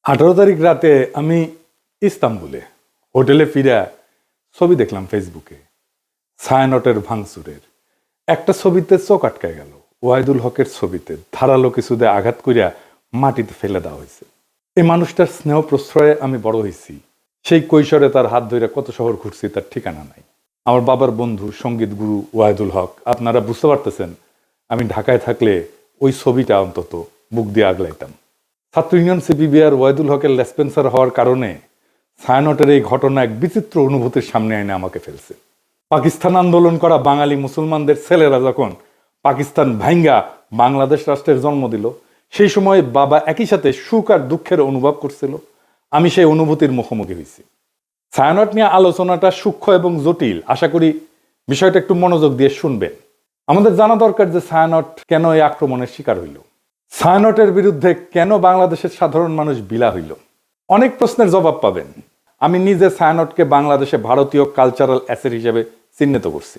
18 তারিখ রাতে আমি ইস্তাম্বুলে হোটেলে ফিরে ছবি দেখলাম ফেসবুকে ছায়ানটের ভাঙচুরের একটা ছবিতে চোখ আটকায় গেল। ওয়াহিদুল হকের ছবিতে ধারালো কিছুতে আঘাত করিয়া মাটিতে ফেলে দেওয়া হয়েছে। এই মানুষটার স্নেহ প্রশ্রয়ে আমি বড় হয়েছি। সেই কৈশোরে তার হাত ধরে কত শহর ঘুরছি তার ঠিকানা নাই। আমার বাবার বন্ধু সঙ্গীত গুরু ওয়াহিদুল হক, আপনারা বুঝতে পারতেছেন আমি ঢাকায় থাকলে ওই ছবিটা অন্তত বুক দিয়ে আগলাইতাম। ছাত্র ইউনিয়ন সিপিবিআর ওয়াহিদুল হকের লেসপেন্সার হওয়ার কারণে ছায়ানটের এই ঘটনা এক বিচিত্র অনুভূতির সামনে এনে আমাকে ফেলছে। পাকিস্তান আন্দোলন করা বাঙালি মুসলমানদের ছেলেরা যখন পাকিস্তান ভাঙ্গা বাংলাদেশ রাষ্ট্রের জন্ম দিল, সেই সময় বাবা একই সাথে সুখ আর দুঃখের অনুভব করছিল। আমি সেই অনুভূতির মুখোমুখি হয়েছি। ছায়ানট নিয়ে আলোচনাটা সূক্ষ্ম এবং জটিল, আশা করি বিষয়টা একটু মনোযোগ দিয়ে শুনবেন। আমাদের জানা দরকার যে ছায়ানট কেন এই আক্রমণের শিকার হইল, ছায়ানটের বিরুদ্ধে কেন বাংলাদেশের সাধারণ মানুষ বিলা হইল। অনেক প্রশ্নের জবাব পাবেন। আমি নিজে ছায়ানটকে বাংলাদেশে ভারতীয় কালচারাল অ্যাসেট হিসেবে চিহ্নিত করছি,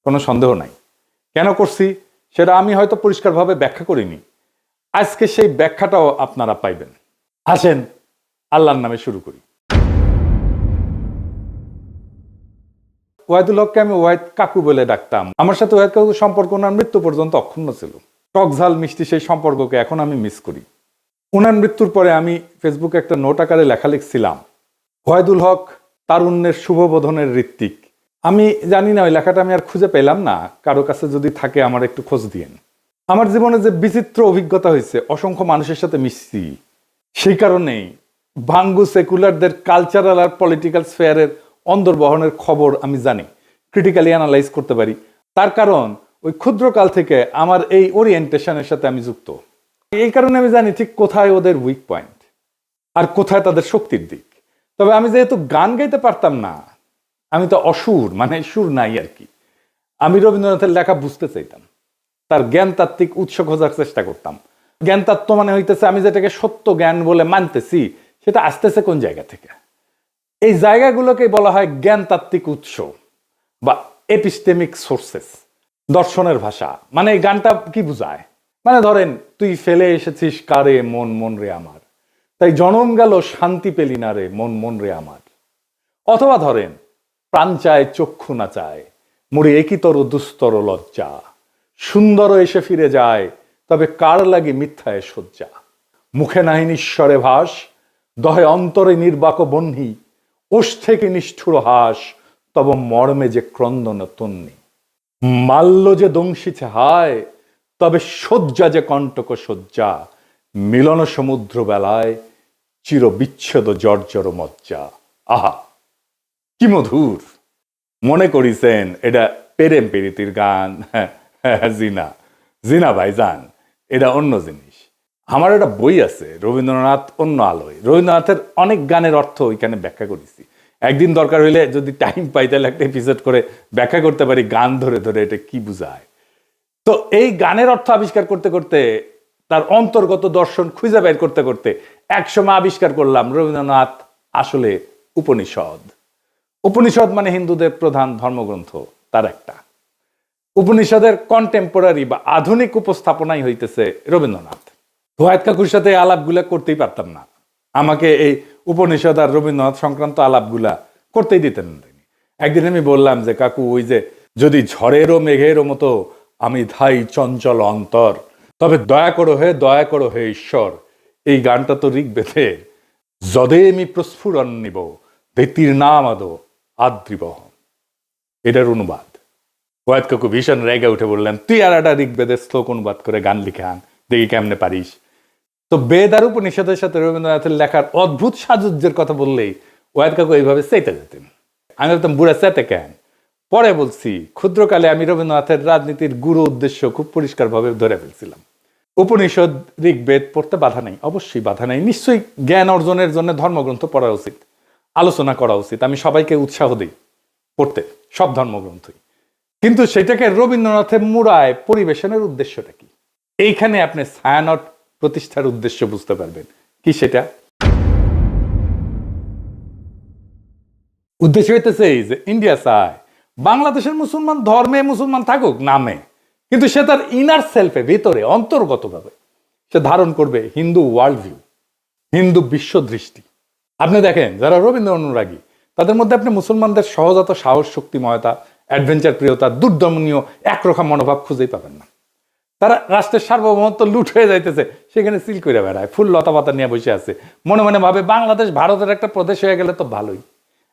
কোনো সন্দেহ নাই। কেন করছি সেটা আমি হয়তো পরিষ্কারভাবে ব্যাখ্যা করিনি। আজকে সেই ব্যাখ্যাটাও আপনারা পাইবেন। আসেন আল্লাহর নামে শুরু করি। ওয়াহিদুল হককে আমি ওয়াহিদ কাকু বলে ডাকতাম। আমার সাথে ওয়াহিদ কাকুর সম্পর্ক ওনার মৃত্যু পর্যন্ত অক্ষুণ্ণ ছিল। টক ঝাল মিষ্টি সেই সম্পর্ককে এখন আমি মিস করি। ওনার মৃত্যুর পরে আমি ফেসবুকে একটা নোট আকারে লেখা লিখছিলাম, ওয়াহিদুল হক তারুণ্যের শুভবোধনের ঋত্বিক। আমি জানি না ওই লেখাটা আমি আর খুঁজে পেলাম না, কারো কাছে যদি থাকে আমার একটু খোঁজ দিয়েন। আমার জীবনে যে বিচিত্র অভিজ্ঞতা হয়েছে, অসংখ্য মানুষের সাথে মিশছি, সেই কারণেই ভাঙ্গু সেকুলারদের কালচারাল আর পলিটিক্যাল স্ফেয়ারের অন্দরবহনের খবর আমি জানি, ক্রিটিক্যালি অ্যানালাইজ করতে পারি। তার কারণ ওই ক্ষুদ্রকাল থেকে আমার এই ওরিয়েন্টেশনের সাথে আমি যুক্ত। এই কারণে আমি জানি ঠিক কোথায় ওদের উইক পয়েন্ট আর কোথায় তাদের শক্তির দিক। তবে আমি যেহেতু গান গাইতে পারতাম না, আমি তো অসুর, মানে সুর নাই আর কি, আমি রবীন্দ্রনাথের লেখা বুঝতে চাইতাম, তার জ্ঞানতাত্ত্বিক উৎস খোঁজার চেষ্টা করতাম। জ্ঞানতত্ত্ব মানে হইতেছে আমি যেটাকে সত্য জ্ঞান বলে মানতেছি সেটা আসতেছে কোন জায়গা থেকে। এই জায়গাগুলোকে বলা হয় জ্ঞানতাত্ত্বিক উৎস বা এপিস্টেমিক সোর্সেস, দর্শনের ভাষা। মানে এই গানটা কি বুঝায়, মানে ধরেন তুই ফেলে এসেছিস কারে মন মন রে আমার, তাই জনম গেল শান্তি পেলি না রে মন মন রে আমার। অথবা ধরেন প্রাণ চায় চক্ষু না চায়, মরে একিতর দুস্তর লজ্জা, সুন্দর এসে ফিরে যায় তবে কার লাগে মিথ্যায় শয্যা। মুখে নাহি নিঃস্বরে ভাস, দহে অন্তরে নির্বাক বহ্নি, ওষ থেকে নিষ্ঠুর হাস, তব মর্মে যে ক্রন্দন তন্নি। মাল্য যে দংশিছে হায়, তবে শয্যা যে কণ্টক শয্যা, মিলন সমুদ্র বেলায় চির বিচ্ছেদ জর্জর মজ্জা। আহা কি মধুর! মনে করিছেন এটা প্রেম প্রীতির গান? জিনা জিনা ভাইজান, এটা অন্য জিনিস। আমার একটা বই আছে রবীন্দ্রনাথ অন্য আলোয়, রবীন্দ্রনাথের অনেক গানের অর্থ ওইখানে ব্যাখ্যা করেছি। একদিন দরকার হইলে যদি টাইম পাই তাহলে একটা এপিসোড করে ব্যাখ্যা করতে পারি গান ধরে ধরে এটা কি বুঝায়। তো এই গানের অর্থ আবিষ্কার করতে করতে, তার অন্তর্গত দর্শন খুঁজে বের করতে করতে একসময় আবিষ্কার করলাম রবীন্দ্রনাথ আসলে উপনিষদ। উপনিষদ মানে হিন্দুদের প্রধান ধর্মগ্রন্থ, তার একটা। উপনিষদের কন্টেম্পোরারি বা আধুনিক উপস্থাপনাই হইতেছে রবীন্দ্রনাথ। ওয়াহিদ কাকুর সাথে আলাপগুলা করতেই পারতাম না, আমাকে এই উপনিষদ আর রবীন্দ্রনাথ সংক্রান্ত আলাপগুলা করতেই দিতেন না। একদিন আমি বললাম যে কাকু, ওই যে যদি ঝড়েরও মেঘেরও মতো আমি ধাই চঞ্চল অন্তর, তবে দয়া করো হে ঈশ্বর, এই গানটা তো ঋগ্বেদে, যদে আমি প্রস্ফুরণ নিব ধৃতির নাম আদো আদ্রিবহ, এটার অনুবাদ। ওয়াহিদ কাকু ভীষণ রেগে উঠে বললেন, তুই আর একটা ঋগ্বেদের শ্লোক অনুবাদ করে গান লিখে আন, দেখি কেমনে পারিস। তো বেদ আর উপনিষদের সাথে রবীন্দ্রনাথের লেখার অদ্ভুত সাজুজ্যের কথা বললেই ওয়াহিদ কাকু এইভাবে চেতে যেতেন। আমি বলতাম, বুড়া চেতে কেন? পরে বলছি, ক্ষুদ্রকালে আমি রবীন্দ্রনাথের রাজনীতির গুরু উদ্দেশ্য খুব পরিষ্কারভাবে ধরে ফেলছিলাম। উপনিষদ ঋগ্বেদ পড়তে বাধা নেই, অবশ্যই বাধা নেই, নিশ্চয়ই জ্ঞান অর্জনের জন্য ধর্মগ্রন্থ পড়া উচিত, আলোচনা করা উচিত। আমি সবাইকে উৎসাহ দিই পড়তে সব ধর্মগ্রন্থই, কিন্তু সেটাকে রবীন্দ্রনাথের মুড়ায় পরিবেশনের উদ্দেশ্যটা কি? এইখানে আপনি ছায়ানট প্রতিষ্ঠার উদ্দেশ্য বুঝতে পারবেন। কি সেটা? উদ্দেশ্য হইতেছে এই যে ইন্ডিয়া চায় বাংলাদেশের মুসলমান ধর্মে মুসলমান থাকুক নামে, কিন্তু সে তার ইনার সেলফে, ভিতরে অন্তর্গতভাবে সে ধারণ করবে হিন্দু ওয়ার্ল্ড ভিউ, হিন্দু বিশ্বদৃষ্টি। আপনি দেখেন যারা রবীন্দ্র অনুরাগী তাদের মধ্যে আপনি মুসলমানদের সহজাত সাহস, শক্তিময়তা, অ্যাডভেঞ্চার প্রিয়তা, দুর্দমনীয় একরোখা মনোভাব খুঁজেই পাবেন না। তারা রাষ্ট্রের সার্বভৌমত্ব লুট হয়ে যাইতেছে, সেখানে সিল করে বেড়ায়, ফুল লতা পাতা নিয়ে বসে আছে, মনে মনে ভাবে বাংলাদেশ ভারতের একটা প্রদেশ হয়ে গেলে তো ভালোই।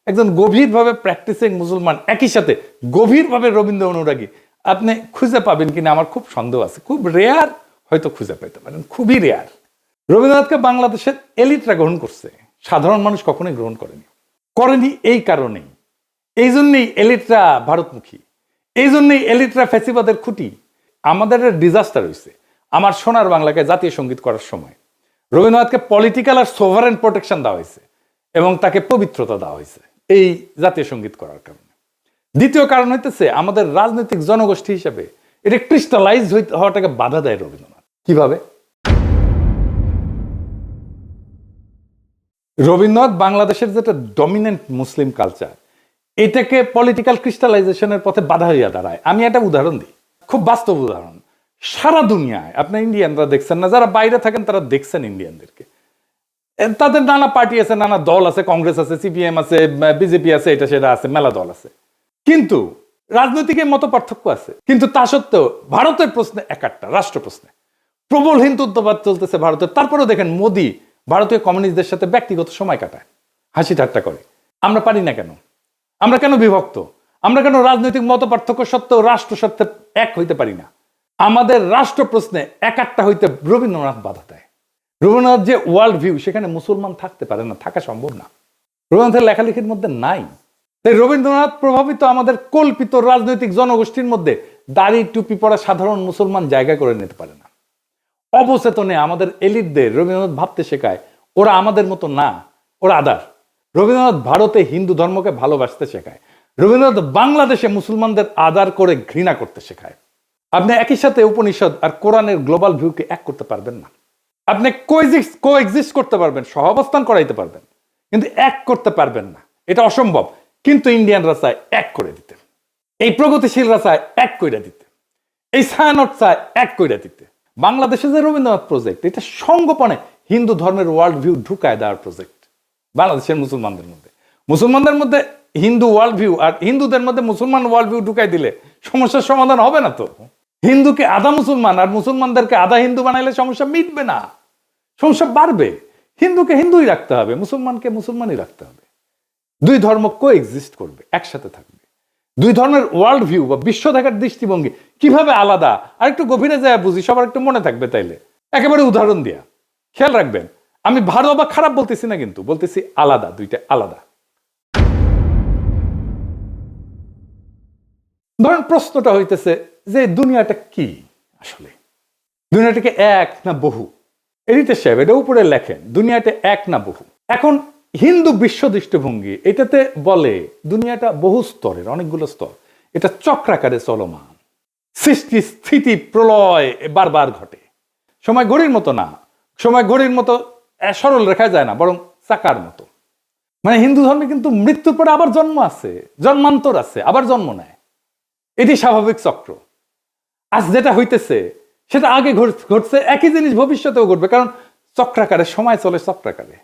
একজন গভীরভাবে প্র্যাকটিসিং মুসলমান একই সাথে গভীরভাবে রবীন্দ্র অনুরাগী আপনি খুঁজে পাবেন কিনা আমার খুব সন্দেহ আছে। খুব রেয়ার হয়তো খুঁজে পেতে পারেন, খুবই রেয়ার। রবীন্দ্রনাথকে বাংলাদেশের এলিটরা গ্রহণ করছে, সাধারণ মানুষ কখনোই গ্রহণ করেনি এই কারণেই। এই জন্যই এলিটরা ভারতমুখী, এই জন্যই এলিটরা ফ্যাসিবাদের খুঁটি। আমাদের ডিজাস্টার হয়েছে আমার সোনার বাংলাকে জাতীয় সঙ্গীত করার সময়। রবীন্দ্রনাথকে পলিটিক্যাল আর সোভারেন প্রোটেকশন দেওয়া হয়েছে এবং তাকে পবিত্রতা দেওয়া হয়েছে এই জাতীয় সঙ্গীত করার কারণে। দ্বিতীয় কারণ হইতেছে আমাদের রাজনৈতিক জনগোষ্ঠী হিসেবে এটা ক্রিস্টালাইজ হওয়াটাকে বাধা দেয় রবীন্দ্রনাথ। কিভাবে? রবীন্দ্রনাথ বাংলাদেশের যেটা ডমিনেন্ট মুসলিম কালচার, এটাকে পলিটিক্যাল ক্রিস্টালাইজেশনের পথে বাধা হইয়া দাঁড়ায়। আমি একটা উদাহরণ দিই, খুব বাস্তব উদাহরণ। সারা দুনিয়ায় আপনি ইন্ডিয়ানরা দেখছেন না, যারা বাইরে থাকেন তারা দেখছেন ইন্ডিয়ানদেরকে। তাদের নানা পার্টি আছে, নানা দল আছে, কংগ্রেস আছে, সিপিএম আছে, বিজেপি আছে, এটা সেটা আছে, মেলা দল আছে, কিন্তু রাজনৈতিক মত পার্থক্য আছে। কিন্তু তা সত্ত্বেও ভারতের প্রশ্নে একটা রাষ্ট্র প্রশ্নে প্রবল হিন্দুত্ববাদ চলতেছে ভারতের। তারপরেও দেখেন মোদি ভারতীয় কমিউনিস্টদের সাথে ব্যক্তিগত সময় কাটায়, হাসি ঠাট্টা করে। আমরা পারি না কেন? আমরা কেন বিভক্ত? আমরা কেন রাজনৈতিক মত পার্থক্য সত্ত্বেও রাষ্ট্র স্বার্থে এক হইতে পারি না? আমাদের রাষ্ট্র প্রশ্নে একটা হইতে রবীন্দ্রনাথ বাধা দেয়। রবীন্দ্রনাথ যে ওয়ার্ল্ড ভিউ, সেখানে মুসলমান থাকতে পারে না, থাকা সম্ভব না, রবীন্দ্রনাথের লেখালেখির মধ্যে নাই। তাই রবীন্দ্রনাথ প্রভাবিত আমাদের কল্পিত রাজনৈতিক জনগোষ্ঠীর মধ্যে দাড়ি টুপি পরা সাধারণ মুসলমান জায়গা করে নিতে পারে না। অবচেতনে আমাদের এলিটদের রবীন্দ্রনাথ ভাবতে শেখায় ওরা আমাদের মতো না, ওরা আদার। রবীন্দ্রনাথ ভারতে হিন্দু ধর্মকে ভালোবাসতে শেখায়, রবীন্দ্রনাথ বাংলাদেশে মুসলমানদের আদার করে ঘৃণা করতে শেখায়। আপনি একই সাথে উপনিষদ আর কোরআনের গ্লোবাল ভিউকে এক করতে পারবেন না। আপনি কোএক্সিস্ট করতে পারবেন, সহাবস্থান করাইতে পারবেন, কিন্তু এক করতে পারবেন না, এটা অসম্ভব। কিন্তু ইন্ডিয়ানরা চায় এক করে দিতে, এই প্রগতিশীলরা চায় এক করে দিতে, এই ছায়ানট চায় এক করে দিতে। বাংলাদেশে যে রবীন্দ্রনাথ প্রজেক্ট, এটা সঙ্গোপনে হিন্দু ধর্মের ওয়ার্ল্ড ভিউ ঢুকায় দেওয়ার প্রজেক্ট। বাংলাদেশের মুসলমানদের মধ্যে হিন্দু ওয়ার্ল্ড ভিউ আর হিন্দুদের মধ্যে মুসলমান ওয়ার্ল্ড ভিউ ঢুকাই দিলে সমস্যার সমাধান হবে না তো। হিন্দুকে আধা মুসলমান আর মুসলমানদেরকে আধা হিন্দু বানাইলে সমস্যা মিটবে না, সমস্যা বাড়বে। হিন্দুকে হিন্দুই রাখতে হবে, মুসলমানকে মুসলমানই রাখতে হবে। দুই ধর্ম কোএক্সিস্ট করবে, একসাথে থাকবে। দুই ধর্মের ওয়ার্ল্ড ভিউ বা বিশ্ব দেখার দৃষ্টিভঙ্গি কিভাবে আলাদা আর একটু গভীরে যায় বুঝি, সবার একটু মনে থাকবে। তাইলে একেবারে উদাহরণ দিয়া খেয়াল রাখবেন, আমি ভালো বা খারাপ বলতেছি না, কিন্তু বলতেছি আলাদা, দুইটা আলাদা। ধরেন প্রশ্নটা হইতেছে যে দুনিয়াটা কি আসলে, দুনিয়াটাকে এক না বহু? এডিটর সাহেব এটা উপরে লেখেন, দুনিয়াটা এক না বহু। এখন হিন্দু বিশ্ব দৃষ্টিভঙ্গি এটাতে বলে দুনিয়াটা বহু স্তরের, অনেকগুলো স্তর, এটা চক্রাকারে চলমান, সৃষ্টি স্থিতি প্রলয় বারবার ঘটে। সময় ঘড়ির মতো না, সময় ঘড়ির মতো সরল রেখায় যায় না, বরং চাকার মতো। মানে হিন্দু ধর্মে কিন্তু মৃত্যুর পরে আবার জন্ম আছে, জন্মান্তর আছে, আবার জন্ম নেয়, এটি স্বাভাবিক চক্র। আজ যেটা হইতেছে সেটা আগে ঘটছে, একই জিনিস ভবিষ্যতেও ঘটবে, কারণ চক্রাকারে সময় চলে চক্রাকারে।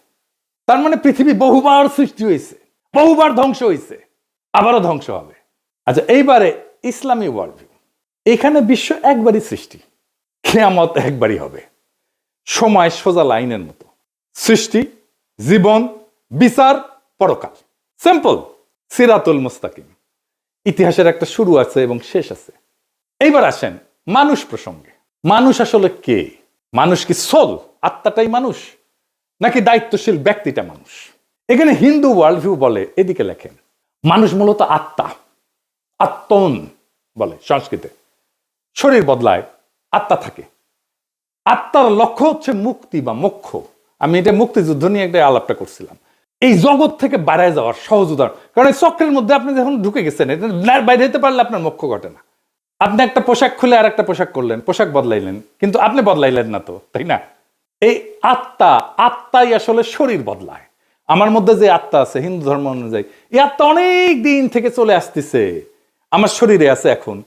তার মানে পৃথিবী বহুবার সৃষ্টি হয়েছে, বহুবার ধ্বংস হয়েছে, আবারও ধ্বংস হবে। আচ্ছা, এইবারে ইসলামী ওয়ার্ল্ড ভিউ, এখানে বিশ্ব একবারই সৃষ্টি, কিয়ামত একবারই হবে, সময় সোজা লাইনের মতো, সৃষ্টি, জীবন, বিচার, পরকাল, সিম্পল, সিরাতুল মুস্তাকিম। ইতিহাসের একটা শুরু আছে এবং শেষ আছে। এইবার আসেন মানুষ প্রসঙ্গে। মানুষ আসলে কে? মানুষ কি সোল, আত্মাটাই মানুষ, নাকি দায়িত্বশীল ব্যক্তিটা মানুষ? এখানে হিন্দু ওয়ার্ল্ড ভিউ বলে, এদিকে লেখেন, মানুষ মূলত আত্মা, আত্মন বলে সংস্কৃতে। শরীর বদলায়, আত্মা থাকে। আত্মার লক্ষ্য হচ্ছে মুক্তি বা মোক্ষ। আমি এটা মুক্তিযুদ্ধ নিয়ে একটা আলাপটা করছিলাম। এই জগৎ থেকে বাইরে যাওয়ার সহজ উদাহরণ, কারণ এই চক্রের মধ্যে আপনি যখন ঢুকে গেছেন, এটা বাইরে হতে পারলে আপনার মোক্ষ ঘটে না। আপনি একটা পোশাক খুলে আর একটা পোশাক করলেন, পোশাক বদলাইলেন, কিন্তু আপনি বদলাইলেন না তো, তাই না? এই আত্মাই আসলে শরীর বদলায়। আমার মধ্যে যে আত্মা আছে হিন্দু ধর্ম অনুযায়ী, এই আত্মা অনেক দিন থেকে চলে আসতেছে, আমার শরীরে আছে। এখন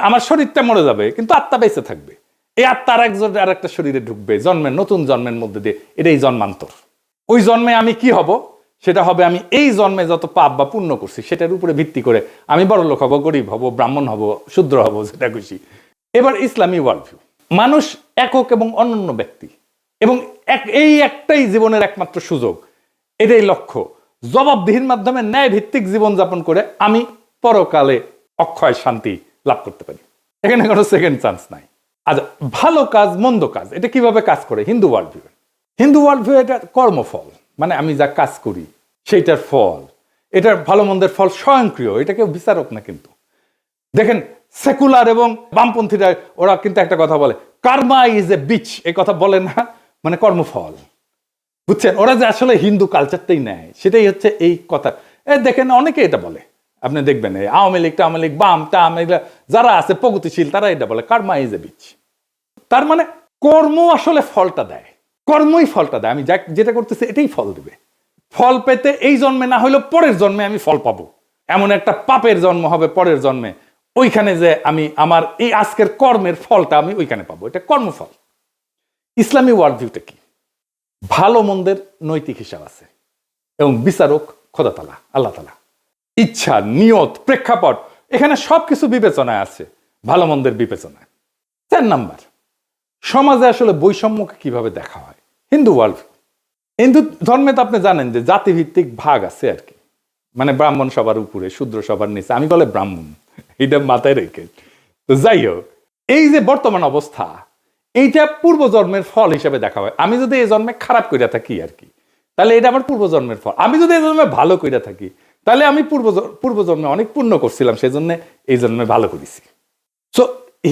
আমার শরীরটা মরে যাবে, কিন্তু আত্মা বেঁচে থাকবে। এই আত্মার একজন আর একটা শরীরে ঢুকবে, জন্মের নতুন জন্মের মধ্যে দিয়ে, এটাই জন্মান্তর। ওই জন্মে আমি কি হব, সেটা হবে আমি এই জন্মে যত পাপ বা পুণ্য করছি সেটার উপরে ভিত্তি করে আমি বড় লোক হব, গরিব হব, ব্রাহ্মণ হব, শূদ্র হব, যেটা খুশি। এবার ইসলামী ওয়ার্ল্ড ভিউ, মানুষ একক এবং অনন্য ব্যক্তি, এবং এই একটাই জীবনের একমাত্র সুযোগ, এটাই লক্ষ্য। জবাবদিহির মাধ্যমে ন্যায় ভিত্তিক জীবনযাপন করে আমি পরকালে অক্ষয় শান্তি লাভ করতে পারি। এখানে কোনো সেকেন্ড চান্স নাই। আচ্ছা, ভালো কাজ মন্দ কাজ এটা কিভাবে কাজ করে Hindu world view? Hindu world view এটা কর্মফল, মানে আমি যা কাজ করি সেইটার ফল, এটার ভালো মন্দের ফল স্বয়ংক্রিয়, এটা কেউ বিচারক না। কিন্তু দেখেন সেকুলার এবং বামপন্থীরা ওরা কিন্তু একটা কথা বলে, কার্মা ইজ এ বিচ, এই কথা বলে না, মানে কর্মফল, বুঝছেন? ওরা যে আসলে হিন্দু কালচারটাই নেয়, সেটাই হচ্ছে এই কথা। দেখেন অনেকে এটা বলে, আপনি দেখবেন আওয়ামী লীগ টাওয়ামী লীগ বাম টাম এগুলা যারা আছে প্রগতিশীল তারা এটা বলে কার্মা ইজ এ বিচ। তার মানে কর্ম আসলে ফলটা দেয়, কর্মই ফলটা দেয়। আমি যেটা করতেছি এটাই ফল দিবে। ফল পেতে এই জন্মে না হলেও পরের জন্মে আমি ফল পাবো। এমন একটা পাপের জন্ম হবে পরের জন্মে, ওইখানে যে আমি আমার এই আজকের কর্মের ফলটা আমি ওইখানে পাবো, এটা কর্মফল। ইসলামী ওয়ার্ল্ড ভিউটা কি? ভালো মন্দের নৈতিক হিসাব আছে এবং বিচারক খোদা তাআলা, আল্লাহ তাআলা। ইচ্ছা, নিয়ত, প্রেক্ষাপট, এখানে সবকিছু বিবেচনায় আছে, ভালো মন্দের বিবেচনায়। 4 নাম্বার, সমাজে আসলে বৈষম্যকে কিভাবে দেখা হয় হিন্দু ওয়ার্ল্ড ভিউ। হিন্দু ধর্মে তো আপনি জানেন যে জাতিভিত্তিক ভাগ আছে আর কি, মানে ব্রাহ্মণ সবার উপরে, শূদ্র সবার নিচে, আমি বলে ব্রাহ্মণ, এটা মাথায় রেখে। তো যাই হোক, এই যে বর্তমান অবস্থা, এইটা পূর্বজন্মের ফল হিসেবে দেখা হয়। আমি যদি এই জন্মে খারাপ কইরা থাকি আর কি, তাহলে এটা আমার পূর্বজন্মের ফল। আমি যদি এই জন্মে ভালো কইরা থাকি, তাহলে আমি পূর্বজন্মে অনেক পুণ্য করছিলাম, সেই জন্য এই জন্মে ভালো করেছি। সো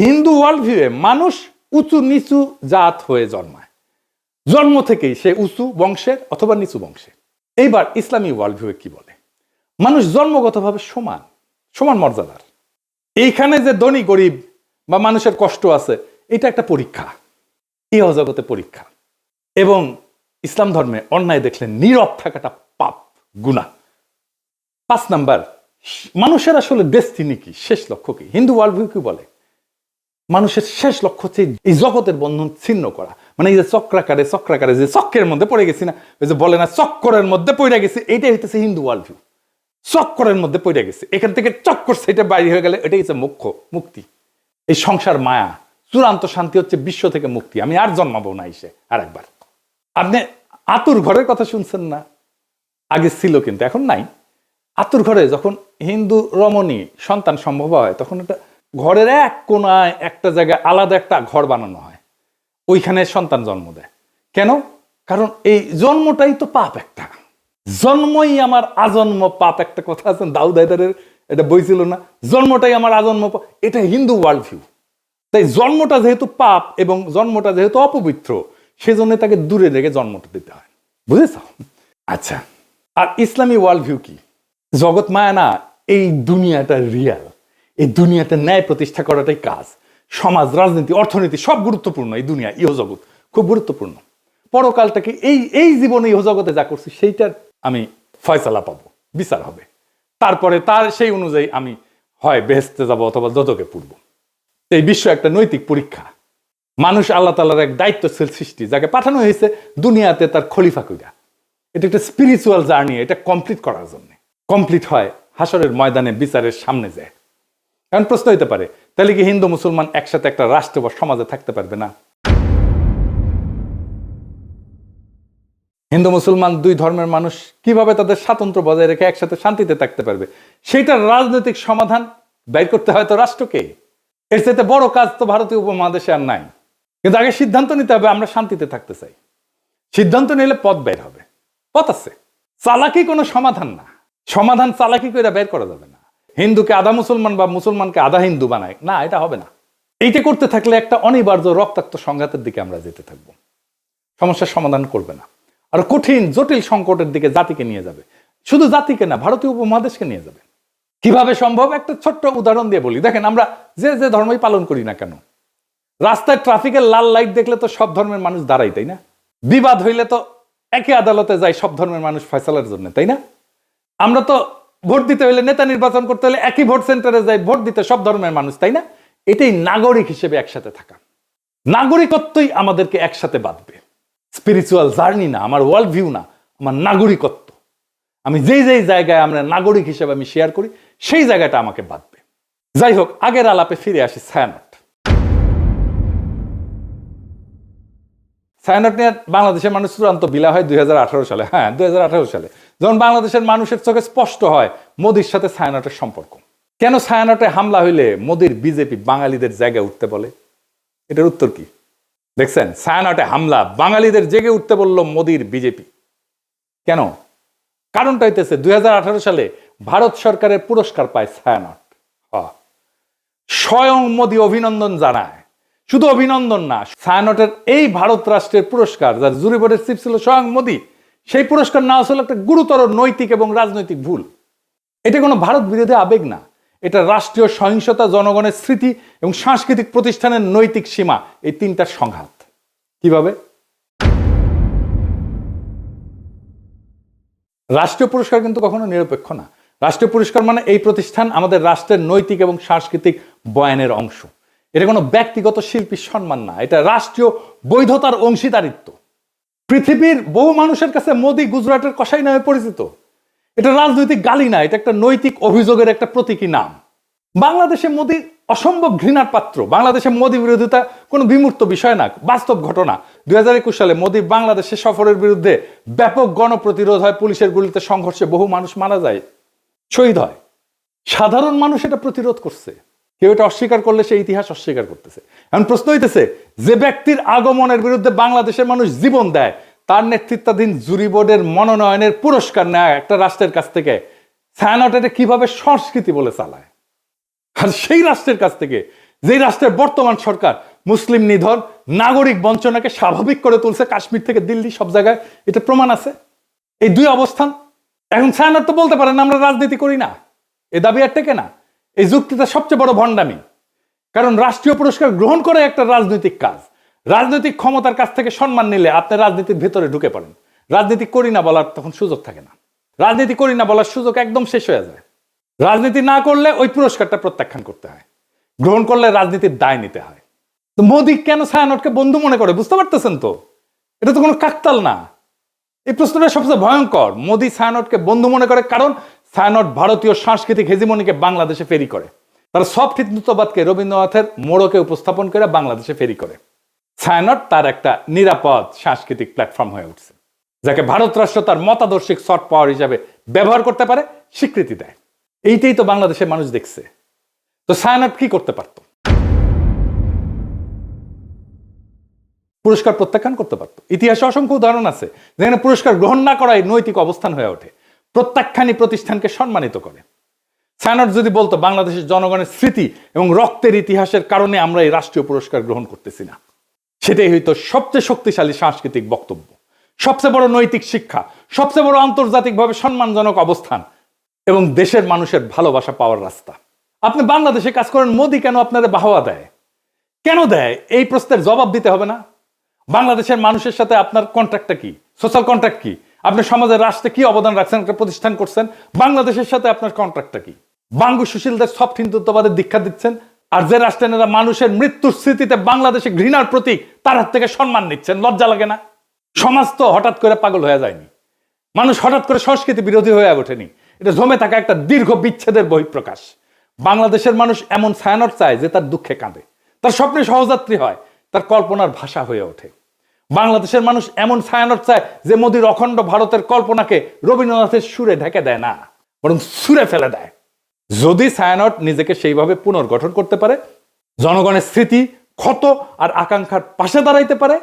হিন্দু ওয়ার্ল্ড ভিউয়ে মানুষ উঁচু নিচু জাত হয়ে জন্মায়, জন্ম থেকেই সে উঁচু বংশের অথবা নিচু বংশের। এইবার ইসলামী ওয়ার্ল্ড ভিউয়ে কি বলে? মানুষ জন্মগতভাবে সমান, সমান মর্যাদার। এইখানে যে ধনী গরিব বা মানুষের কষ্ট আছে, এটা একটা পরীক্ষা, ইহ জগতে পরীক্ষা। এবং ইসলাম ধর্মে অন্যায় দেখলে নীরব থাকাটা পাপ, গুনাহ। 5 নাম্বার, মানুষের আসলে ডেস্টিনি কি, শেষ লক্ষ্য কি? হিন্দু ওয়ার্ল্ড ভিউ কি বলে? মানুষের শেষ লক্ষ্য হচ্ছে এই জগতের বন্ধন ছিন্ন করা। মানে এই যে চক্রাকারে যে চক্রের মধ্যে পড়ে গেছি না, ওই যে বলে না চক্করের মধ্যে পড়ে গেছি, এইটাই হইতেছে হিন্দু ওয়ার্ল্ড ভিউ। চক্করের মধ্যে পড়ে গেছে, এখান থেকে চক্কর সেটা বাইরে হয়ে গেলে এটাই হচ্ছে মোক্ষ, মুক্তি। এই সংসার মায়া, চূড়ান্ত শান্তি হচ্ছে বিশ্ব থেকে মুক্তি। আমি আর জন্মাবো না এসে আর একবার। আপনি আতুর ঘরের কথা শুনছেন না? আগে ছিল কিন্তু এখন নাই। আতুর ঘরে যখন হিন্দু রমণী সন্তান সম্ভব হয়, তখন একটা ঘরের এক কোনায় একটা জায়গায় আলাদা একটা ঘর বানানো হয়, ওইখানে সন্তান জন্ম দেয়। কেন? কারণ এই জন্মটাই তো পাপ একটা, জন্মই আমার আজন্ম পাপ, একটা কথা আছে দাউদ হায়দারের, এটা বই ছিল না, জন্মটাই আমার আজন্ম পাপ। এটা হিন্দু ওয়ার্ল্ড ভিউ। তাই জন্মটা যেহেতু পাপ এবং জন্মটা যেহেতু অপবিত্র, সেজন্য তাকে দূরে রেখে জন্মটা দিতে হয়। বুঝেছ? আচ্ছা, আর ইসলামী ওয়ার্ল্ড ভিউ কি? জগৎ মায়া না, এই দুনিয়াটা রিয়াল, এই দুনিয়াতে ন্যায় প্রতিষ্ঠা করাটাই কাজ। সমাজ, রাজনীতি, অর্থনীতি সব গুরুত্বপূর্ণ, এই দুনিয়া ইহজগৎ খুব গুরুত্বপূর্ণ। পরকালটাকে এই জীবনে ইহজগতে যা করছি সেইটার আমি ফয়সালা পাবো, বিচার হবে। তারপরে তার সেই অনুযায়ী আমি হয় বেহেশতে যাব অথবা দোজখে পড়ব। এই বিশ্ব একটা নৈতিক পরীক্ষা। মানুষ আল্লাহ তাআলার এক দায়িত্বশীল সৃষ্টি, যাকে পাঠানো হয়েছে দুনিয়াতে তার খলিফা কইরা। এটা একটা স্পিরিচুয়াল জার্নি, এটা কমপ্লিট করার জন্য। কমপ্লিট হয় হাসরের ময়দানে, বিচারের সামনে যায়। কারণ প্রশ্ন হইতে পারে, তাহলে কি হিন্দু মুসলমান একসাথে একটা রাষ্ট্র বা সমাজে থাকতে পারবে না? হিন্দু মুসলমান দুই ধর্মের মানুষ কিভাবে তাদের স্বাতন্ত্র্য বজায় রেখে একসাথে শান্তিতে থাকতে পারবে? সেটার রাজনৈতিক সমাধান বের করতে হয় তো রাষ্ট্রকে। এর চাইতে বড় কাজ তো ভারতীয় উপমহাদেশে আর নাই। কিন্তু আগে সিদ্ধান্ত নিতে হবে, আমরা শান্তিতে থাকতে চাই। সিদ্ধান্ত নিলে পথ বের হবে, পথ আছে। চালাকি কোনো সমাধান না, সমাধান চালাকি করে বের করা যাবে না। হিন্দুকে আধা মুসলমান বা মুসলমানকে আধা হিন্দু বানায় না, এটা হবে না। এইটা করতে থাকলে একটা অনিবার্য রক্তাক্ত সংঘাতের দিকে আমরা যেতে থাকবো, সমস্যার সমাধান করবে না, আর কঠিন জটিল সংকটের দিকে জাতিকে নিয়ে যাবে। শুধু জাতিকে না, ভারতীয় উপমহাদেশকে নিয়ে যাবে। কিভাবে সম্ভব? একটা ছোট্ট উদাহরণ দিয়ে বলি। দেখেন, আমরা যে ধর্মই পালন করি না কেন, রাস্তায় ট্রাফিকের লাল লাইট দেখলে তো সব ধর্মের মানুষ দাঁড়াই, তাই না? বিবাদ হইলে তো একই আদালতে যায় সব ধর্মের মানুষ ফয়সালার জন্য, তাই না? আমরা তো ভোট দিতে হইলে, নেতা নির্বাচন করতে হলে একই ভোট সেন্টারে যাই ভোট দিতে সব ধর্মের মানুষ, তাই না? এটাই নাগরিক হিসেবে একসাথে থাকা। নাগরিকত্বই আমাদেরকে একসাথে বাঁধবে। স্পিরিচুয়াল জার্নি না, আমার ওয়ার্ল্ড ভিউ না, আমার নাগরিকত্ব। আমি যেই যেই জায়গায় আমরা নাগরিক হিসেবে আমি শেয়ার করি, সেই জায়গাটা আমাকে বাঁধবে। যাই হোক, আগের আলাপে ফিরে আসি। ছায়ানট নিয়ে বাংলাদেশের মানুষ চূড়ান্ত বিলা হয় 2018 সালে। হ্যাঁ, 2018 সালে যখন বাংলাদেশের মানুষের চোখে স্পষ্ট হয় মোদির সাথে ছায়ানটের সম্পর্ক। কেন ছায়ানটে হামলা হইলে মোদির বিজেপি বাঙালিদের জায়গায় উঠতে বলে? এটার উত্তর কি দেখছেন? ছায়ানটে হামলা, বাঙালিদের জেগে উঠতে বলল মোদির বিজেপি। কেন? কারণটা হইতেছে 2018 সালে ভারত সরকারের পুরস্কার পায় ছায়ানট। স্বয়ং মোদি অভিনন্দন জানায়। শুধু অভিনন্দন না, ছায়ানটের এই ভারত রাষ্ট্রের পুরস্কার, যার জুরি বোর্ডের চিফ ছিল স্বয়ং মোদি, সেই পুরস্কার নেওয়া ছিল একটা গুরুতর নৈতিক এবং রাজনৈতিক ভুল। এটা কোনো ভারত বিরোধী আবেগ না, এটা রাষ্ট্রীয় সহিংসতা, জনগণের স্মৃতি এবং সাংস্কৃতিক প্রতিষ্ঠানের নৈতিক সীমা, এই তিনটার সংঘাত। কিভাবে? রাষ্ট্রীয় পুরস্কার কিন্তু কখনো নিরপেক্ষ না। রাষ্ট্রীয় পুরস্কার মানে এই প্রতিষ্ঠান আমাদের রাষ্ট্রের নৈতিক এবং সাংস্কৃতিক বয়ানের অংশ। এটা কোনো ব্যক্তিগত শিল্পীর সম্মান না, এটা রাষ্ট্রীয় বৈধতার অংশীদারিত্ব। পৃথিবীর বহু মানুষের কাছে মোদি গুজরাটের কসাই নামে পরিচিত। এটা রাজনৈতিক গালি না, এটা একটা নৈতিক অভিযোগের একটা প্রতীকী নাম। বাংলাদেশে মোদি অসম্ভব ঘৃণার পাত্র। বাংলাদেশে মোদি বিরোধিতা কোনো বিমূর্ত বিষয় না, বাস্তব ঘটনা। 2021 সালে মোদি বাংলাদেশে সফরের বিরুদ্ধে ব্যাপক গণপ্রতিরোধ হয়, পুলিশের গুলিতে সংঘর্ষে বহু মানুষ মারা যায়, শহীদ হয়। সাধারণ মানুষ এটা প্রতিরোধ করছে। কেউ এটা অস্বীকার করলে সে ইতিহাস অস্বীকার করতেছে। এখন প্রশ্ন হইতেছে, যে ব্যক্তির আগমনের বিরুদ্ধে বাংলাদেশের মানুষ জীবন দেয়, তার নেতৃত্বাধীন জুরি বোর্ডের মনোনয়নের পুরস্কার নেয় একটা রাষ্ট্রের কাছ থেকে, ছায়ানট এটা কিভাবে সংস্কৃতি বলে চালায়? আর সেই রাষ্ট্রের কাছ থেকে, যেই রাষ্ট্রের বর্তমান সরকার মুসলিম নিধন, নাগরিক বঞ্চনাকে স্বাভাবিক করে তুলছে, কাশ্মীর থেকে দিল্লি সব জায়গায় এটা প্রমাণ আছে। এই দুই অবস্থান। এখন ছায়ানট তো বলতে পারেন আমরা রাজনীতি করি না, এ দাবি আর টেকে না। এই যুক্তিটা সবচেয়ে বড় ভণ্ডামি। কারণ রাষ্ট্রীয় পুরস্কার গ্রহণ করে একটা রাজনৈতিক কাজ। রাজনৈতিক ক্ষমতার কাছ থেকে সম্মান নিলে আপনি রাজনীতির ভেতরে ঢুকে পড়েন। রাজনীতি করি না বলার তখন সুযোগ থাকে না। রাজনীতি করি না বলার সুযোগ একদম শেষ হয়ে যায়। রাজনীতি না করলে ওই পুরস্কারটা প্রত্যাখ্যান করতে হয়, গ্রহণ করলে রাজনীতির দায় নিতে হয়। তো মোদি কেন ছায়ানটকে বন্ধু মনে করে বুঝতে পারতেছেন তো? এটা তো কোনো কাকতাল না। এই প্রশ্নটা সবচেয়ে ভয়ঙ্কর। মোদি ছায়ানটকে বন্ধু মনে করে কারণ ছায়ানট ভারতীয় সাংস্কৃতিক হেজিমনিকে বাংলাদেশে ফেরি করে। তারা সফট হিন্দুত্ববাদকে রবীন্দ্রনাথের মোড়কে উপস্থাপন করে বাংলাদেশে ফেরি করে। ছায়ানট তার একটা নিরাপদ সাংস্কৃতিক প্ল্যাটফর্ম হয়ে উঠছে, যাকে ভারত রাষ্ট্র তার মতাদর্শিক সফট পাওয়ার হিসাবে ব্যবহার করতে পারে, স্বীকৃতি দেয়। এইটাই তো বাংলাদেশের মানুষ দেখছে। তো ছায়ানট কি করতে পারত? পুরস্কার প্রত্যাখ্যান করতে পারত। ইতিহাসে অসংখ্য উদাহরণ আছে যেখানে পুরস্কার গ্রহণ না করাই নৈতিক অবস্থান হয়ে ওঠে, প্রত্যাখ্যানই প্রতিষ্ঠানকে সম্মানিত করে। ছায়ানট যদি বলতো বাংলাদেশের জনগণের স্মৃতি এবং রক্তের ইতিহাসের কারণে আমরা এই রাষ্ট্রীয় পুরস্কার গ্রহণ করতেছি না, সেটাই হইতো সবচেয়ে শক্তিশালী সাংস্কৃতিক বক্তব্য, সবচেয়ে বড় নৈতিক শিক্ষা, সবচেয়ে বড় আন্তর্জাতিকভাবে সম্মানজনক অবস্থান এবং দেশের মানুষের ভালোবাসা পাওয়ার রাস্তা। আপনি বাংলাদেশে কাজ করেন, মোদি কেন আপনাদের বাহবা দেয়? কেন দেয়? এই প্রশ্নের জবাব দিতে হবে না? বাংলাদেশের মানুষের সাথে আপনার কন্ট্রাক্টটা কি? সোশ্যাল কন্ট্রাক্ট কি? আপনি সমাজের রাষ্ট্রে কি অবদান রাখছেন, একটা প্রতিষ্ঠান করছেন? বাংলাদেশের সাথে আপনার কন্ট্রাক্টটা কি? বাঙ্গু সুশীলদের সফট হিন্দুত্ববাদের দীক্ষা দিচ্ছেন, আর যে রাষ্ট্রেরা মানুষের মৃত্যুর স্মৃতিতে বাংলাদেশে ঘৃণার প্রতীক, তার হাত থেকে সম্মান নিচ্ছেন। লজ্জা লাগে না? সমাজ তো হঠাৎ করে পাগল হয়ে যায়নি, মানুষ হঠাৎ করে সংস্কৃতি বিরোধী হয়ে ওঠেনি। এটা জমে থাকা একটা দীর্ঘ বিচ্ছেদের বহিঃপ্রকাশ। বাংলাদেশের মানুষ এমন ছায়ানট চায় যে তার দুঃখে কাঁদে, তার স্বপ্নে সহযাত্রী হয়, তার কল্পনার ভাষা হয়ে ওঠে। বাংলাদেশের মানুষ এমন ছায়ানট চায় যে মোদির অখণ্ড ভারতের কল্পনাকে রবীন্দ্রনাথের সুরে ঢেকে দেয় না, বরং সুরে ফেলে দেয়। যদি ছায়ানট নিজেকে সেইভাবে পুনর্গঠন করতে পারে, জনগণের স্মৃতি, ক্ষত আর আকাঙ্ক্ষার পাশে দাঁড়াইতে পারে,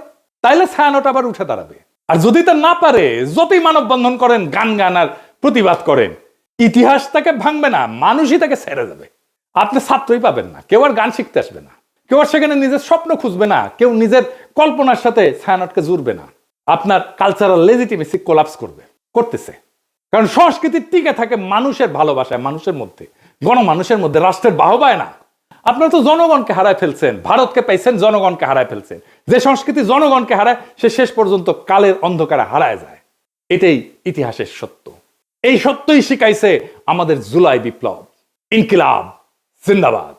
তাইলে ছায়ানট আবার উঠে দাঁড়াবে। আর যদি তা না পারে, যতই মানববন্ধন করেন, গান আর প্রতিবাদ করেন, ইতিহাস তাকে ভাঙবে না, মানুষই তাকে ছেড়ে যাবে। আপনি ছাত্রই পাবেন না, কেউ আর গান শিখতে আসবে না, কেউ আর সেখানে নিজের স্বপ্ন খুঁজবে না, কেউ নিজের কল্পনার সাথে ছায়ানটকে জুড়বে না। আপনার কালচারাল লেজিটিমেসি কোলাপস করতেছে। কারণ সংস্কৃতি টিকে থাকে মানুষের ভালোবাসায়, মানুষের মধ্যে, গণমানুষের মধ্যে, রাষ্ট্রের বাহবায় না। আপনারা তো জনগণকে হারায় ফেলছেন, ভারতকে পাইছেন, জনগণকে হারায় ফেলছেন। যে সংস্কৃতি জনগণকে হারায়, সে শেষ পর্যন্ত কালের অন্ধকারে হারায় যায়। এটাই ইতিহাসের সত্য। এই সত্যই শিখাইছে আমাদের জুলাই বিপ্লব। ইনকিলাব জিন্দাবাদ।